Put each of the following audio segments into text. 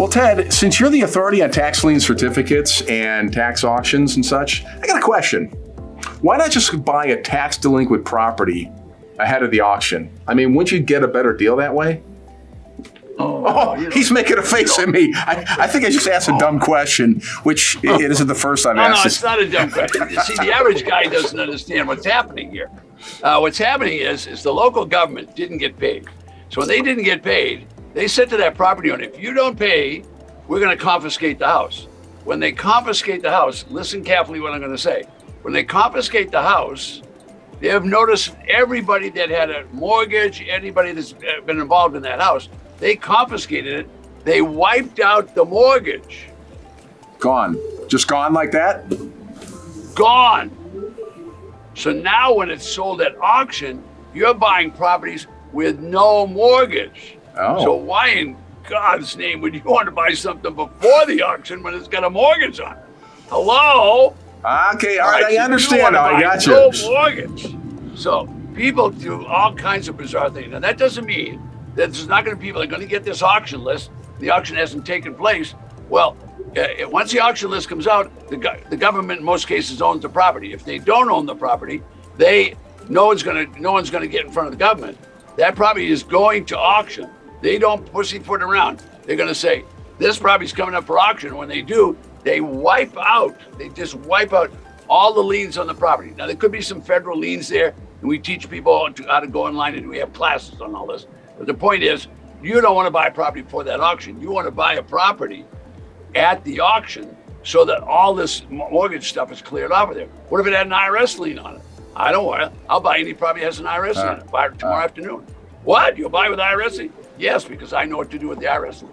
Well, Ted, since you're the authority on tax lien certificates and tax auctions and such, I got a question. Why not just buy a tax delinquent property ahead of the auction? I mean, wouldn't you get a better deal that way? He's making a face at me. I think I just asked a dumb question, which it isn't the first I've asked. No, it's not a dumb question. You see, the average guy doesn't understand what's happening here. What's happening is the local government didn't get paid. So when they didn't get paid, they said to that property owner, if you don't pay, we're going to confiscate the house. When they confiscate the house, listen carefully what I'm going to say. When they confiscate the house, they have noticed everybody that had a mortgage, anybody that's been involved in that house, they confiscated it. They wiped out the mortgage. Gone. Just gone like that? Gone. So now when it's sold at auction, you're buying properties with no mortgage. Oh. So why in God's name would you want to buy something before the auction when it's got a mortgage on it? Hello? Okay, all right, I understand. I got you. No mortgage. So people do all kinds of bizarre things. Now that doesn't mean that there's not going to be people that are going to get this auction list. The auction hasn't taken place. Well, once the auction list comes out, the government in most cases owns the property. If they don't own the property, no one's going to get in front of the government. That property is going to auction. They don't pussyfoot around. They're going to say, this property's coming up for auction. When they do, they just wipe out all the liens on the property. Now, there could be some federal liens there, and we teach people how to go online, and we have classes on all this. But the point is, you don't want to buy a property before that auction. You want to buy a property at the auction so that all this mortgage stuff is cleared off of there. What if it had an IRS lien on it? I don't want it. I'll buy any property that has an IRS lien on it. Buy it tomorrow afternoon. What? You'll buy with IRS lien? Yes, because I know what to do with the IRS lien.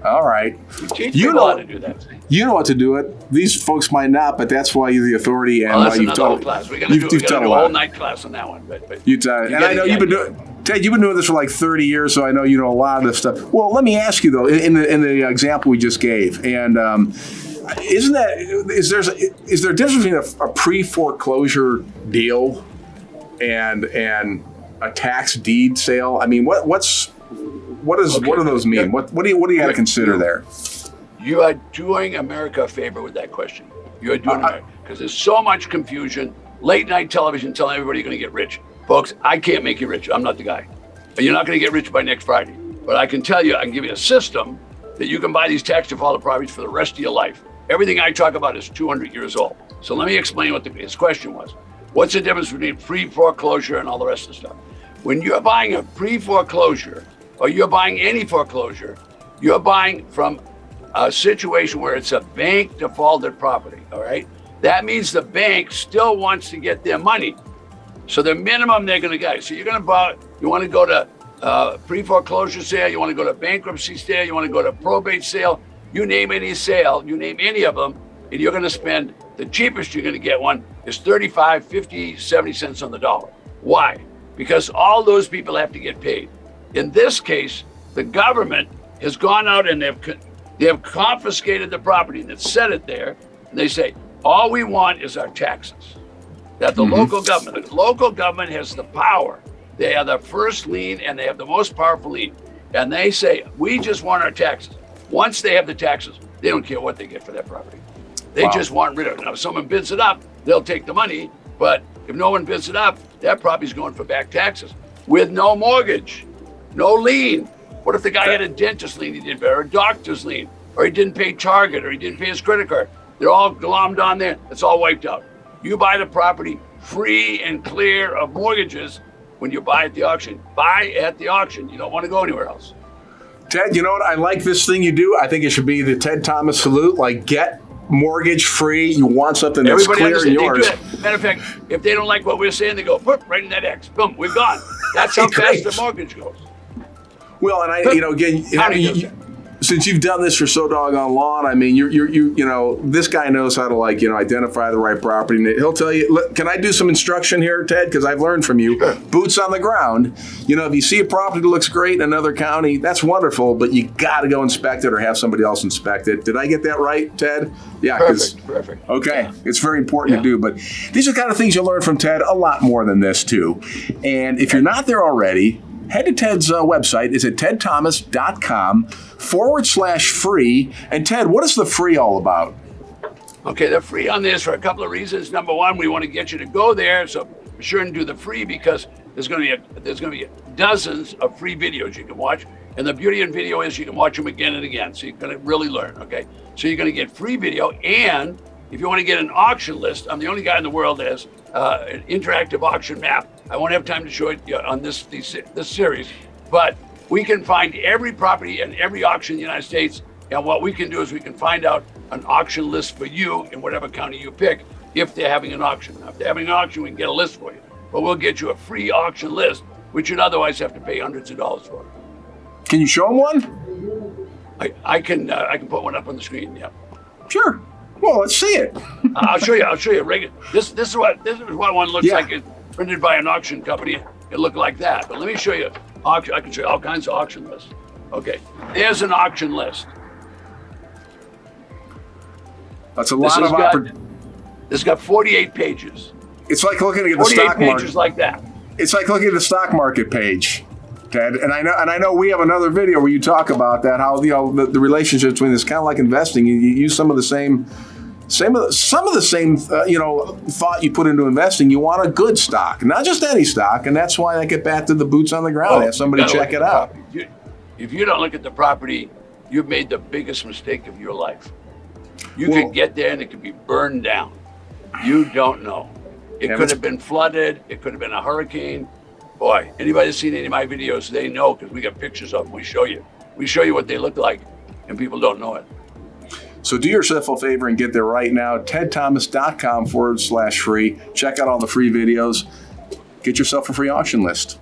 All right. We teach people how to do that thing. You know what to do it. These folks might not, but that's why you're the authority, and that's you've another taught. Class. We're going to do a whole night class on that one. But and I know you've been doing. Ted, you've been doing this for like 30 years, so I know you know a lot of this stuff. Well, let me ask you though, in the example we just gave, and is there a difference between a pre-foreclosure deal and a tax deed sale? I mean, what do those mean? What do you got to consider there? You are doing America a favor with that question. You are doing America, because there's so much confusion. Late night television telling everybody you're going to get rich. Folks, I can't make you rich. I'm not the guy. And you're not going to get rich by next Friday. But I can tell you, I can give you a system that you can buy these tax defaulted properties for the rest of your life. Everything I talk about is 200 years old. So let me explain what his question was. What's the difference between pre-foreclosure and all the rest of the stuff? When you're buying a pre-foreclosure, or you're buying any foreclosure, you're buying from a situation where it's a bank defaulted property, all right? That means the bank still wants to get their money. So the minimum they're going to get. So you're going to buy, you want to go to pre-foreclosure sale, you want to go to bankruptcy sale, you want to go to probate sale, you name any sale, you name any of them, and you're going to spend, the cheapest you're going to get one is 35, 50, 70 cents on the dollar. Why? Because all those people have to get paid. In this case, the government has gone out and they have confiscated the property and it's set it there. And they say, all we want is our taxes. That the local government has the power. They are the first lien and they have the most powerful lien. And they say, we just want our taxes. Once they have the taxes, they don't care what they get for that property. They just want rid of it. Now, if someone bids it up, they'll take the money. But if no one bids it up, that property's going for back taxes with no mortgage, no lien. What if the guy had a dentist lien he didn't pay, or a doctor's lien, or he didn't pay Target, or he didn't pay his credit card? They're all glommed on there. It's all wiped out. You buy the property free and clear of mortgages when you buy at the auction. Buy at the auction. You don't want to go anywhere else. Ted, you know what? I like this thing you do. I think it should be the Ted Thomas salute. Like, get mortgage free. You want something that's clear and yours. Matter of fact, if they don't like what we're saying, they go, put right in that X. Boom, we're gone. That's how fast the mortgage goes. Well, and again, since you've done this for so doggone long, I mean, this guy knows how to identify the right property. And he'll tell you, can I do some instruction here, Ted? Because I've learned from you. Sure. Boots on the ground. If you see a property that looks great in another county, that's wonderful, but you got to go inspect it or have somebody else inspect it. Did I get that right, Ted? Yeah. Perfect. Okay. Yeah. It's very important to do, but these are the kind of things you'll learn from Ted, a lot more than this too. And if you're not there already, head to Ted's website. It's at tedthomas.com/free. And Ted, what is the free all about? Okay, they're free on this for a couple of reasons. Number one, we want to get you to go there, so be sure and do the free because there's going to be dozens of free videos you can watch. And the beauty in video is you can watch them again and again, so you're going to really learn. Okay, so you're going to get free video, and if you want to get an auction list, I'm the only guy in the world that has an interactive auction map. I won't have time to show it on this series, but we can find every property and every auction in the United States. And what we can do is we can find out an auction list for you in whatever county you pick if they're having an auction. Now, if they're having an auction, we can get a list for you. But we'll get you a free auction list, which you'd otherwise have to pay hundreds of dollars for. Can you show them one? I can put one up on the screen. Yeah. Sure. Well, let's see it. I'll show you. This is what one looks like. It's printed by an auction company. It looked like that. But let me show you. I can show you all kinds of auction lists. Okay. There's an auction list. That's a lot of opportunity. This got 48 pages. It's like looking at the stock market. 48 pages like that. It's like looking at the stock market page, Ted. And I know we have another video where you talk about that, how the relationship between this, kind of like investing. You use some of the same thought you put into investing. You want a good stock, not just any stock, and that's why I get back to the boots on the ground. Have somebody check it out. If you don't look at the property, you've made the biggest mistake of your life. You could get there and it could be burned down. You don't know. It could have been flooded. It could have been a hurricane. Boy, anybody that's seen any of my videos, they know because we got pictures of them. We show you what they look like, and people don't know it. So do yourself a favor and get there right now. tedthomas.com/free. Check out all the free videos. Get yourself a free auction list.